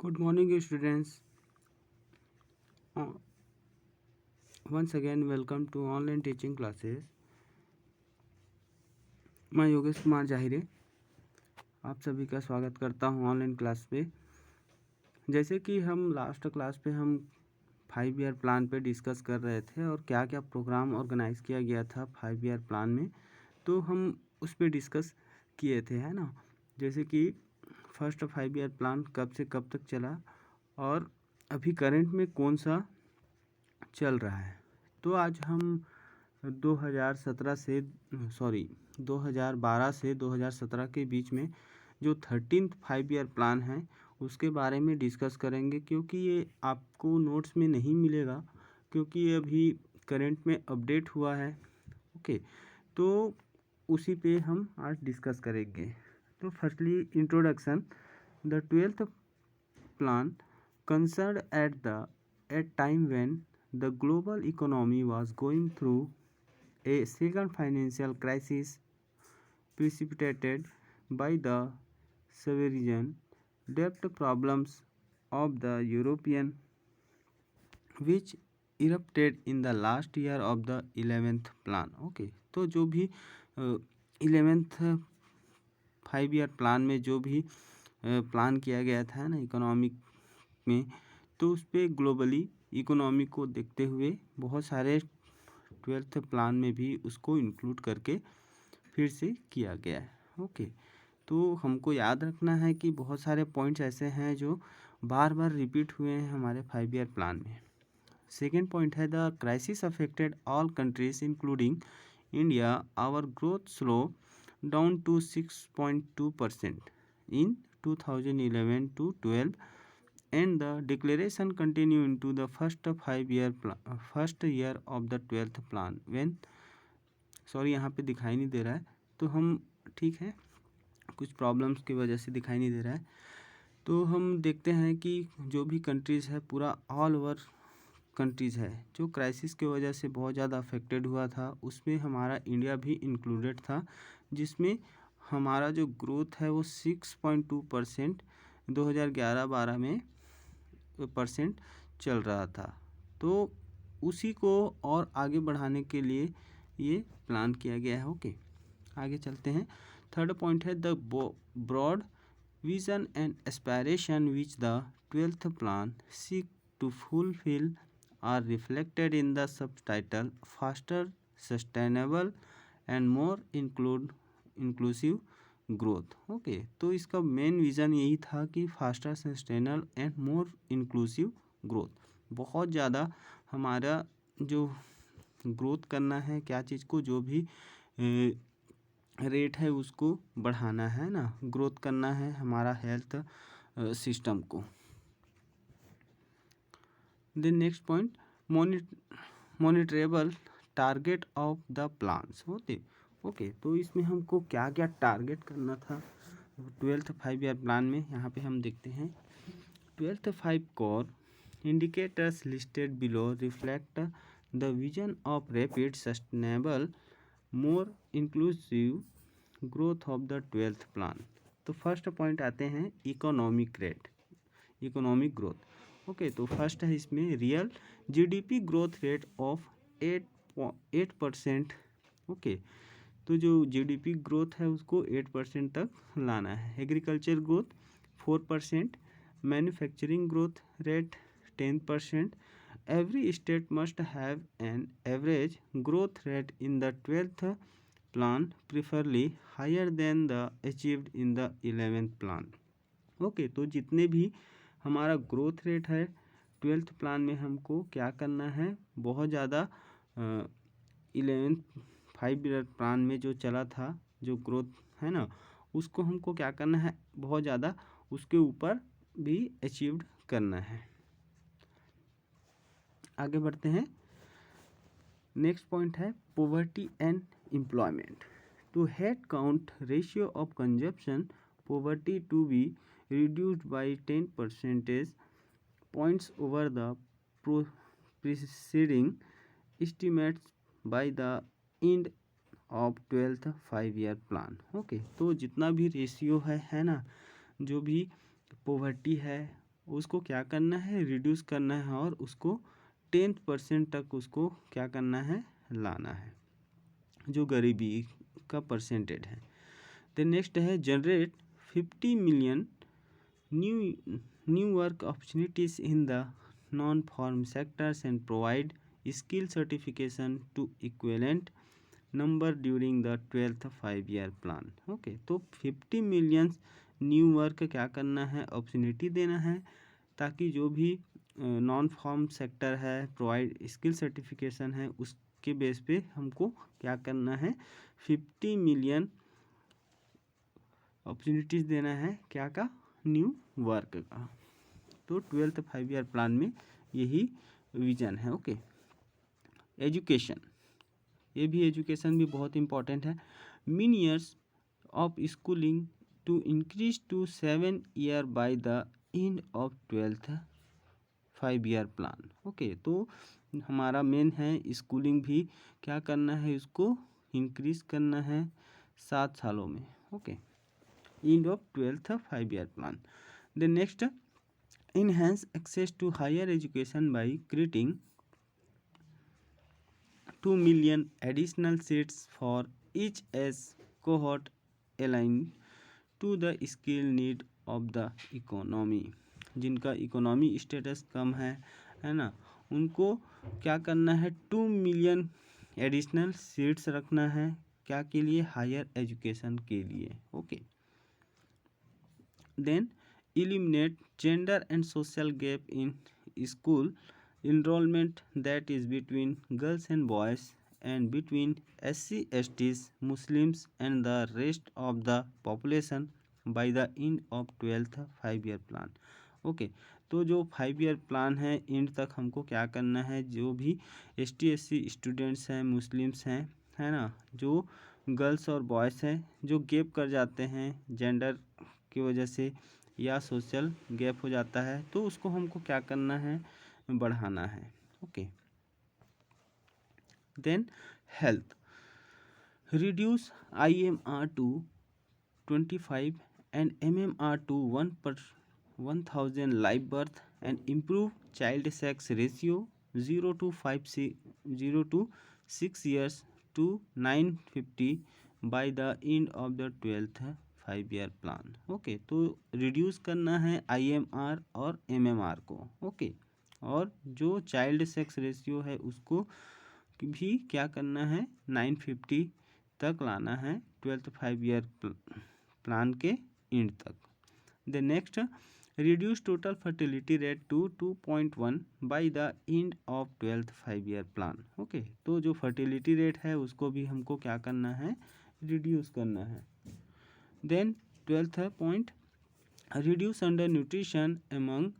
Good morning, students. Uh, Once again, welcome to online teaching classes. मैं योगेश कुमार जाहिरे आप सभी का स्वागत करता हूं ऑनलाइन क्लास पे। जैसे कि हम लास्ट क्लास पे हम 5 ईयर प्लान पे डिस्कस कर रहे थे और क्या क्या प्रोग्राम ऑर्गेनाइज किया गया था 5 ईयर प्लान में, तो हम उस पे डिस्कस किए थे, है ना। जैसे कि फर्स्ट 5 ईयर प्लान कब से कब तक चला और अभी करंट में कौन सा चल रहा है। तो आज हम 2012 से 2017 के बीच में जो 13th 5 ईयर प्लान है उसके बारे में डिस्कस करेंगे, क्योंकि ये आपको नोट्स में नहीं मिलेगा, क्योंकि ये अभी करंट में अपडेट हुआ है। ओके, तो उसी पे हम आज डिस्कस करेंगे। तो firstly introduction. The 12th plan concerned at time when the global economy was going through a second financial crisis precipitated by the sovereign debt problems of the European, which erupted in the last year of the 11th plan. Okay, तो जो भी 11th 5 year plan में जो भी plan किया गया था ना इकोनॉमिक में, तो उस पर ग्लोबली इकोनॉमी को देखते हुए बहुत सारे 12th प्लान में भी उसको इंक्लूड करके फिर से किया गया है। ओके, तो हमको याद रखना है कि बहुत सारे पॉइंट्स ऐसे हैं जो बार बार रिपीट हुए हैं हमारे 5 ईयर प्लान में। सेकेंड पॉइंट है the crisis affected all countries including India, our growth slow down to 6.2% in 2011-12 and the declaration continue into the first year of the 12th plan when यहाँ पे दिखाई नहीं दे रहा है, तो हम ठीक है, कुछ प्रॉब्लम्स की वजह से दिखाई नहीं दे रहा है। तो हम देखते हैं कि जो भी कंट्रीज़ है पूरा ऑल ओवर कंट्रीज़ है जो क्राइसिस की वजह से बहुत ज़्यादा अफेक्टेड हुआ था, उसमें हमारा इंडिया भी इंक्लूडेड था, जिसमें हमारा जो ग्रोथ है वो 6.2% 2011-12 में परसेंट चल रहा था। तो उसी को और आगे बढ़ाने के लिए ये प्लान किया गया है। ओके, आगे चलते हैं। थर्ड पॉइंट है the broad vision and aspiration which the 12th plan seek to fulfil are reflected in the subtitle faster sustainable and more inclusive growth. Okay, तो इसका मेन विज़न यही था कि faster sustainable and more inclusive growth. बहुत ज़्यादा हमारा जो growth करना है, क्या चीज़ को, जो भी रेट है उसको बढ़ाना है ना, ग्रोथ करना है हमारा हेल्थ सिस्टम को। Then next point monitorable target of the plans होते। ओके, तो इसमें हमको क्या क्या टारगेट करना था 12th 5 ईयर प्लान में, यहाँ पे हम देखते हैं। 12th 5 core indicators listed below reflect the vision of rapid, sustainable, more inclusive growth of the 12th plan। तो फर्स्ट पॉइंट आते हैं इकोनॉमिक ग्रोथ। ओके, तो फर्स्ट है इसमें real GDP growth rate of 8%। Okay, तो जो जीडीपी ग्रोथ है उसको 8% तक लाना है। Agriculture growth 4%, manufacturing growth rate 10%। Every state must have an average growth rate in the 12th plan, preferably higher than the achieved in the 11th plan। Okay, तो जितने भी हमारा ग्रोथ रेट है 12th प्लान में हमको क्या करना है, बहुत ज़्यादा 11th 5 ईयर प्लान में जो चला था जो ग्रोथ है ना, उसको हमको क्या करना है, बहुत ज़्यादा उसके ऊपर भी अचीव्ड करना है। आगे बढ़ते हैं। नेक्स्ट पॉइंट है poverty and employment. To head count ratio of consumption poverty to be reduced by 10 percentage points over the preceding estimates by the end of 12th 5 year plan. Okay, तो जितना भी ratio है ना, जो भी poverty है उसको क्या करना है, रिड्यूस करना है और उसको 10% तक उसको क्या करना है, लाना है, जो गरीबी का परसेंटेज है। देन नेक्स्ट है generate 50 million new work opportunities in the non farm sectors and provide skill certification to equivalent number during the 12th 5 year plan. Okay, तो 50 मिलियन न्यू वर्क क्या करना है, अपॉर्चुनिटी देना है, ताकि जो भी नॉन फॉर्म सेक्टर है, प्रोवाइड स्किल सर्टिफिकेशन है, उसके बेस पे हमको क्या करना है, 50 मिलियन अपॉर्चुनिटीज़ देना है, क्या का, न्यू वर्क का। तो 12th 5 ईयर प्लान में यही विजन है। ओके, एजुकेशन, ये भी एजुकेशन भी बहुत इंपॉर्टेंट है। Mean years of schooling to increase to 7 year by the end of 12th 5 year plan. Okay, तो हमारा मेन है स्कूलिंग भी क्या करना है, इसको इंक्रीज करना है 7 सालों में। Okay, and of 12th 5 year plan. The next, enhance access to higher education by creating 2 million additional seats for each as cohort aligned to the skill need of the economy। जिनका economy status कम है ना, उनको क्या करना है, 2 million additional seats रखना है, क्या के लिए, हायर एजुकेशन के लिए। Okay, then eliminate gender and social gap in school enrollment, that is between girls and boys and between SC, STs, Muslims and the rest of the population by the end of 12th 5 year plan. Okay, तो जो 5 year plan है and तक हमको क्या करना है, जो भी ST SC स्टूडेंट्स हैं, मुस्लिम्स हैं, है ना, जो गर्ल्स और बॉयज़ हैं, जो गैप कर जाते हैं जेंडर की वजह से या सोशल गैप हो जाता है, तो उसको हमको क्या करना है, बढ़ाना है। Okay, then health, reduce IMR to 25 and MMR to 1/1000 live birth and improve child sex ratio 0 to 6 years to 950 by the end of the 12th 5 year plan. Okay, तो रिड्यूस करना है IMR और MMR को। Okay, और जो child sex ratio है उसको भी क्या करना है, 950 तक लाना है 12th 5 ईयर प्लान के एंड तक। The next, reduce total fertility rate to 2.1 by the end of 12th 5 year plan. Okay, तो जो फर्टिलिटी रेट है उसको भी हमको क्या करना है, रिड्यूस करना है। Then 12th point, reduce undernutrition among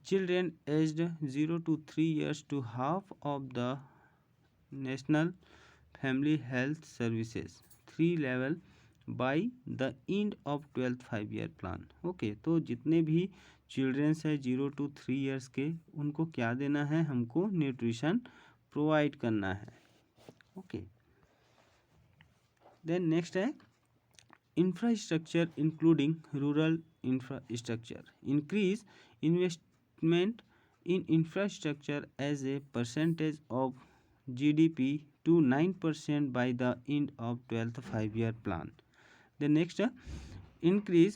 children aged 0 to 3 years to half of the national family health services 3 level by the end of 12th 5 year plan. Okay, तो जितने भी चिल्ड्रेंस है 0 to 3 years के, उनको क्या देना है, हमको न्यूट्रिशन प्रोवाइड करना है। ओके, देन नेक्स्ट है infrastructure including rural infrastructure, increase investment in infrastructure as a percentage of GDP to 9% by the end of 12th 5 year plan. The next, increase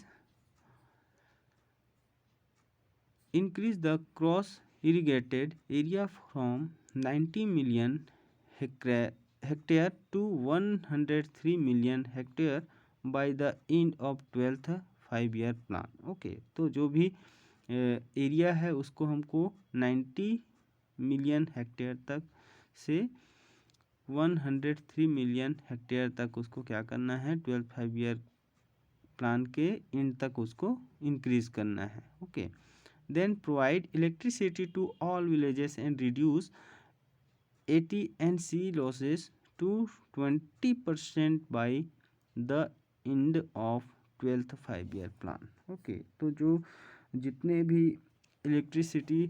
the cross irrigated area from 90 million hectare to 103 million hectare by the end of 12th 5 year plan. Okay, तो जो भी area है उसको हमको 90 million hectare तक से 103 million hectare तक उसको क्या करना है, 12th 5 ईयर प्लान के एंड तक उसको इंक्रीज करना है। Okay, then provide electricity to all villages and reduce AT&C losses to 20% by the end of 12th 5 year plan. Okay, तो जो जितने भी इलेक्ट्रिसिटी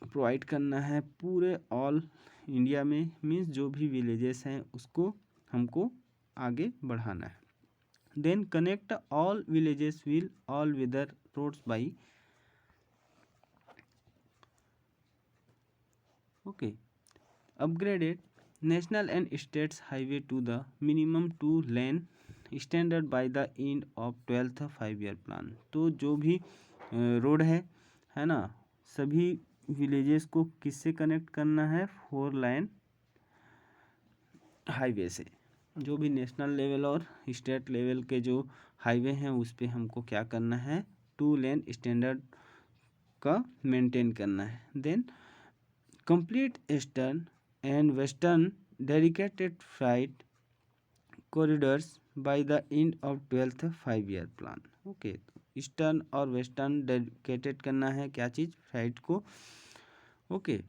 प्रोवाइड करना है पूरे ऑल इंडिया में, मीन्स जो भी विलेजेस हैं उसको हमको आगे बढ़ाना है। Then connect all villages with all weather roads by okay. Upgraded national and states highway to the minimum 2 lane standard by the end of 12th 5 year plan. तो जो भी रोड है ना, सभी विलेजेस को किससे कनेक्ट करना है? 4 लाइन हाईवे से। जो भी नेशनल लेवल और स्टेट लेवल के जो हाईवे हैं उस पे हमको क्या करना है? 2 लेन स्टैंडर्ड का मेंटेन करना है। Then complete eastern and western dedicated flight corridors by the end of 12th 5 year plan. Okay, eastern और वेस्टर्न डेडिकेटेड करना है क्या चीज़? फ्लाइट को। Okay,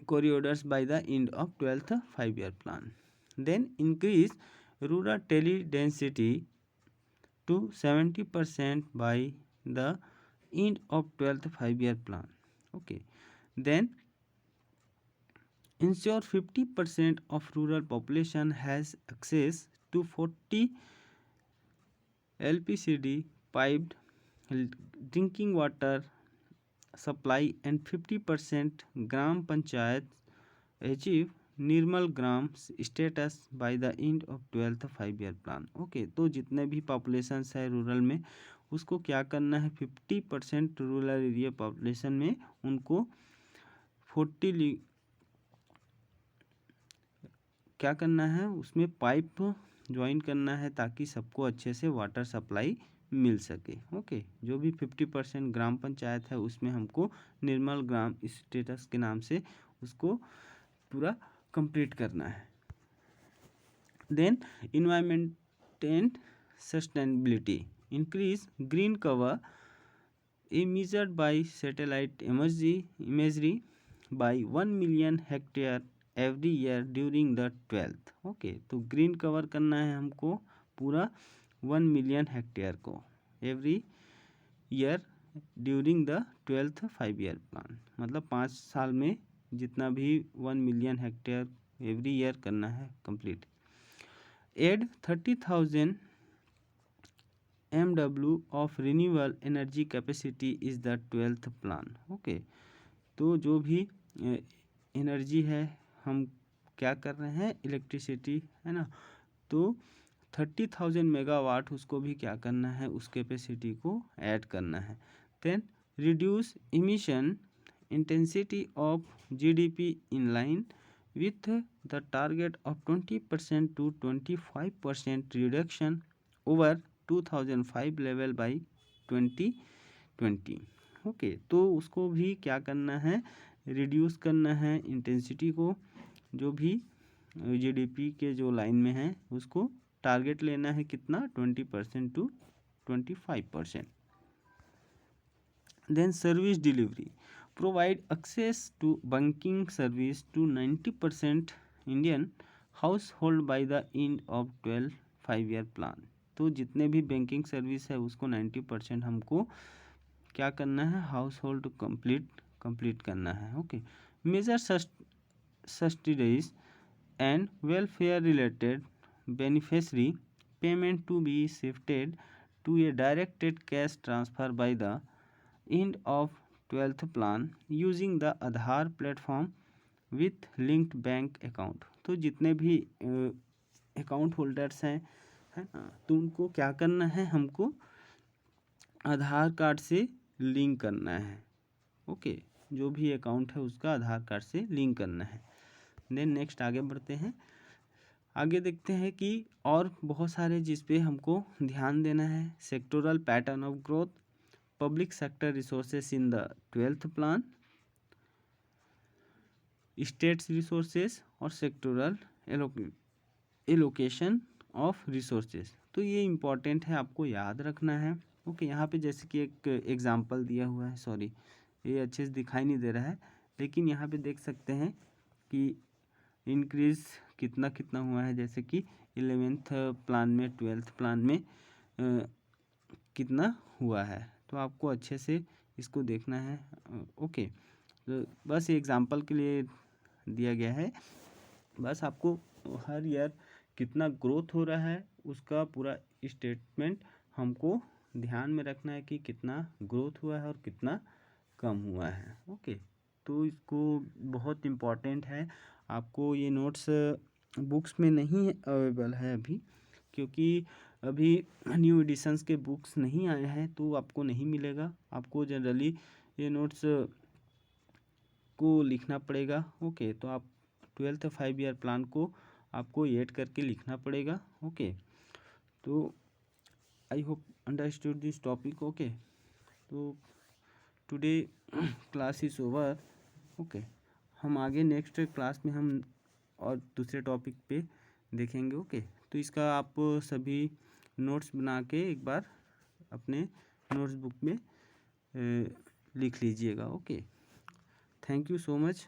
corridors by the end of 12th 5 year plan. Then increase rural tele density to 70% by the end of 12th 5 year plan. Okay, then ensure 50% of rural population has access to 40 LPCD piped drinking water supply and 50% gram panchayat achieve Nirmal gram status bye the end of 12th 5 year plan. Okay, तो जितने भी populations है rural में उसको क्या करना है? 50% rural area population में उनको 40 क्या करना है? उसमें पाइप ज्वाइन करना है ताकि सबको अच्छे से वाटर सप्लाई मिल सके। ओके, जो भी 50% ग्राम पंचायत है उसमें हमको निर्मल ग्राम स्टेटस के नाम से उसको पूरा कंप्लीट करना है। Then environment and sustainability increase green cover measured by satellite imagery by 1 million hectare every year during the 12th। Okay, तो ग्रीन कवर करना है हमको पूरा 1 मिलियन हेक्टेयर को every year during the 12th 5 year plan. मतलब 5 साल में जितना भी 1 मिलियन हेक्टेयर एवरी ईयर करना है complete. Add 30,000 MW of renewable energy capacity is the 12th plan. Okay, तो जो भी एनर्जी है हम क्या कर रहे हैं? इलेक्ट्रिसिटी है ना, तो 30,000 मेगावाट उसको भी क्या करना है? उस कैपेसिटी को ऐड करना है। Then reduce emission intensity of GDP in line with the target of 20% to 25% reduction over 2005 level by 2020। Okay, तो उसको भी क्या करना है? रिड्यूस करना है इंटेंसिटी को, जो भी GDP के जो लाइन में है उसको टारगेट लेना है कितना? 20% to 25%। Then service delivery provide access to banking service to 90% Indian household by the end of 12 5 year plan. तो जितने भी बैंकिंग सर्विस है उसको 90% हमको क्या करना है? हाउस होल्ड कंप्लीट करना है। Okay, major subsidies and welfare related beneficiary payment to be shifted to a directed cash transfer by the end of 12th plan using the Aadhaar platform with linked bank account. तो जितने भी account holders हैं है ना, तो उनको क्या करना है? हमको आधार कार्ड से लिंक करना है। ओके, जो भी अकाउंट है उसका आधार कार्ड से लिंक करना है। देन नेक्स्ट आगे बढ़ते हैं। आगे देखते हैं कि और बहुत सारे जिस पे हमको ध्यान देना है। Sectoral pattern of growth, public sector resources in the 12th plan, states resources और सेक्टोरल एलोकेशन ऑफ रिसोर्सेस। तो ये इम्पॉर्टेंट है, आपको याद रखना है। ओके, यहाँ पे जैसे कि एक एग्जांपल दिया हुआ है, सॉरी ये अच्छे से दिखाई नहीं दे रहा है, लेकिन यहाँ पे देख सकते हैं कि इंक्रीज कितना कितना हुआ है। जैसे कि 11th प्लान में 12th प्लान में कितना हुआ है, तो आपको अच्छे से इसको देखना है। ओके, तो बस ये एग्जांपल के लिए दिया गया है। बस आपको हर ईयर कितना ग्रोथ हो रहा है उसका पूरा स्टेटमेंट हमको ध्यान में रखना है कि कितना ग्रोथ हुआ है और कितना कम हुआ है। ओके, तो इसको बहुत इम्पोर्टेंट है। आपको ये नोट्स बुक्स में नहीं अवेलेबल है अभी, क्योंकि अभी न्यू एडिशंस के बुक्स नहीं आए हैं, तो आपको नहीं मिलेगा। आपको जनरली ये नोट्स को लिखना पड़ेगा। ओके, तो आप 12th 5 ईयर प्लान को आपको ऐड करके लिखना पड़ेगा। ओके, तो I hope understood this topic. Okay, तो today class is over. Okay, हम आगे नेक्स्ट क्लास में हम और दूसरे टॉपिक पे देखेंगे। ओके, तो इसका आप सभी नोट्स बना के एक बार अपने नोट्स बुक में लिख लीजिएगा। Okay, thank you so much.